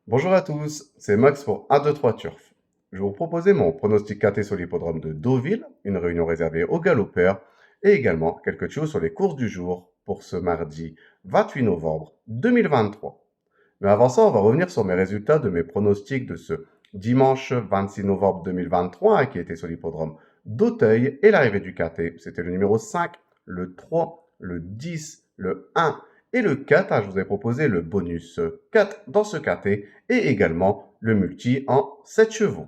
Bonjour à tous, c'est Max pour 1, 2, 3 Turf. Je vais vous proposer mon pronostic KT sur l'hippodrome de Deauville, une réunion réservée aux galopeurs, et également quelques choses sur les courses du jour pour ce mardi 28 novembre 2023. Mais avant ça, on va revenir sur mes résultats de mes pronostics de ce dimanche 26 novembre 2023 qui était sur l'hippodrome d'Auteuil et l'arrivée du KT. C'était le numéro 5, le 3, le 10, le 1 et le 4. Je vous ai proposé le bonus 4 dans ce KT et également le multi en 7 chevaux.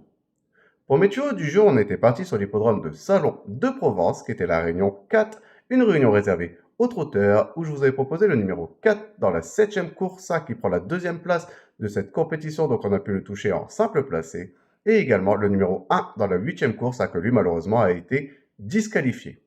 Pour mes tuyaux du jour, on était parti sur l'hippodrome de Salon de Provence, qui était la réunion 4, une réunion réservée aux trotteurs, où je vous avais proposé le numéro 4 dans la 7e course, qui prend la 2e place de cette compétition, donc on a pu le toucher en simple placé, et également le numéro 1 dans la 8e course, que lui malheureusement a été disqualifié.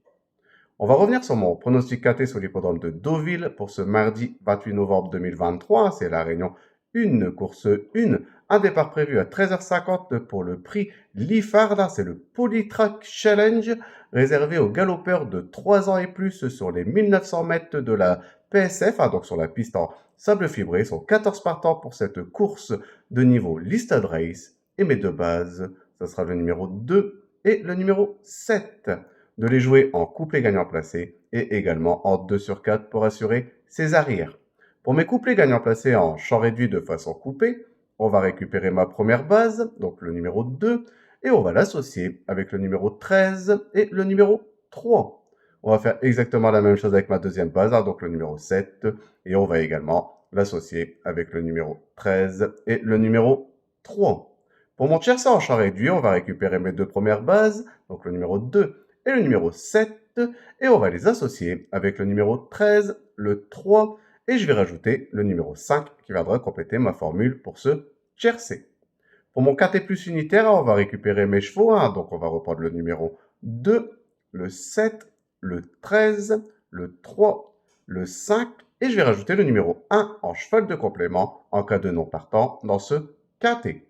On va revenir sur mon pronostic KT sur l'hippodrome de Deauville pour ce mardi 28 novembre 2023. C'est la réunion 1, course 1. Un départ prévu à 13h50 pour le prix Liffard. C'est le Polytrack Challenge réservé aux galopeurs de 3 ans et plus sur les 1900 mètres de la PSF, donc sur la piste en sable fibré. Ils sont 14 partants pour cette course de niveau Listed Race. Et mes deux bases, ce sera le numéro 2 et le numéro 7. De les jouer en couplet gagnant placé et également en 2 sur 4 pour assurer ses arrières. Pour mes couplets gagnants placés en champ réduit de façon coupée, on va récupérer ma première base, donc le numéro 2, et on va l'associer avec le numéro 13 et le numéro 3. On va faire exactement la même chose avec ma deuxième base, donc le numéro 7, et on va également l'associer avec le numéro 13 et le numéro 3. Pour mon tiercé en champ réduit, on va récupérer mes deux premières bases, donc le numéro 2 et le numéro 7, et on va les associer avec le numéro 13, le 3, et je vais rajouter le numéro 5 qui viendra compléter ma formule pour ce tiercé. Pour mon KT plus unitaire, on va récupérer mes chevaux, donc on va reprendre le numéro 2, le 7, le 13, le 3, le 5, et je vais rajouter le numéro 1 en cheval de complément en cas de non partant dans ce KT.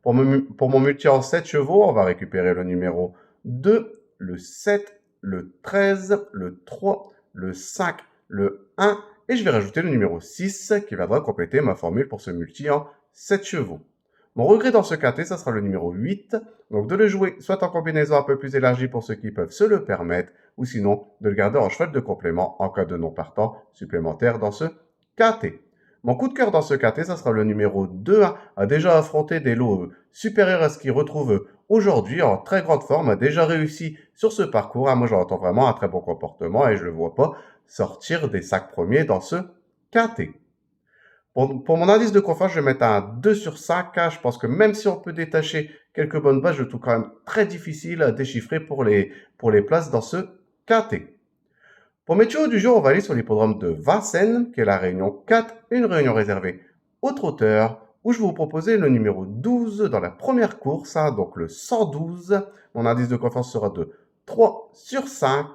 Pour mon multi en 7 chevaux, on va récupérer le numéro 2, le 7, le 13, le 3, le 5, le 1, et je vais rajouter le numéro 6 qui viendra compléter ma formule pour ce multi en 7 chevaux. Mon regret dans ce KT, ça sera le numéro 8, donc de le jouer soit en combinaison un peu plus élargie pour ceux qui peuvent se le permettre, ou sinon de le garder en cheval de complément en cas de non partant supplémentaire dans ce KT. Mon coup de cœur dans ce KT, ça sera le numéro 2, a déjà affronté des lots supérieurs à ce qu'il retrouve aujourd'hui en très grande forme, a déjà réussi sur ce parcours. Moi, j'en attends vraiment un très bon comportement et je ne le vois pas sortir des sacs premiers dans ce KT. Pour mon indice de confiance, je vais mettre un 2 sur 5. Je pense que même si on peut détacher quelques bonnes bases, je trouve quand même très difficile à déchiffrer pour les places dans ce KT. Pour mes tuyaux du jour, on va aller sur l'hippodrome de Vincennes, qui est la réunion 4, une réunion réservée aux trotteurs, où je vais vous proposer le numéro 12 dans la première course, donc le 112. Mon indice de confiance sera de 3 sur 5.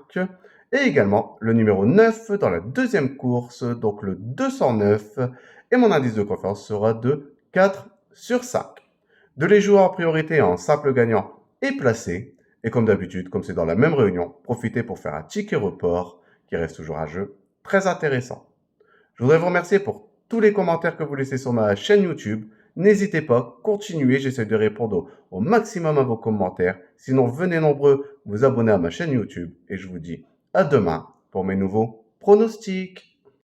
Et également le numéro 9 dans la deuxième course, donc le 209. Et mon indice de confiance sera de 4 sur 5. De les jouer en priorité en simple gagnant et placé. Et comme d'habitude, comme c'est dans la même réunion, profitez pour faire un ticket report qui reste toujours un jeu très intéressant. Je voudrais vous remercier pour tous les commentaires que vous laissez sur ma chaîne YouTube. N'hésitez pas, continuez, j'essaie de répondre au maximum à vos commentaires. Sinon, venez nombreux vous abonner à ma chaîne YouTube et je vous dis à demain pour mes nouveaux pronostics.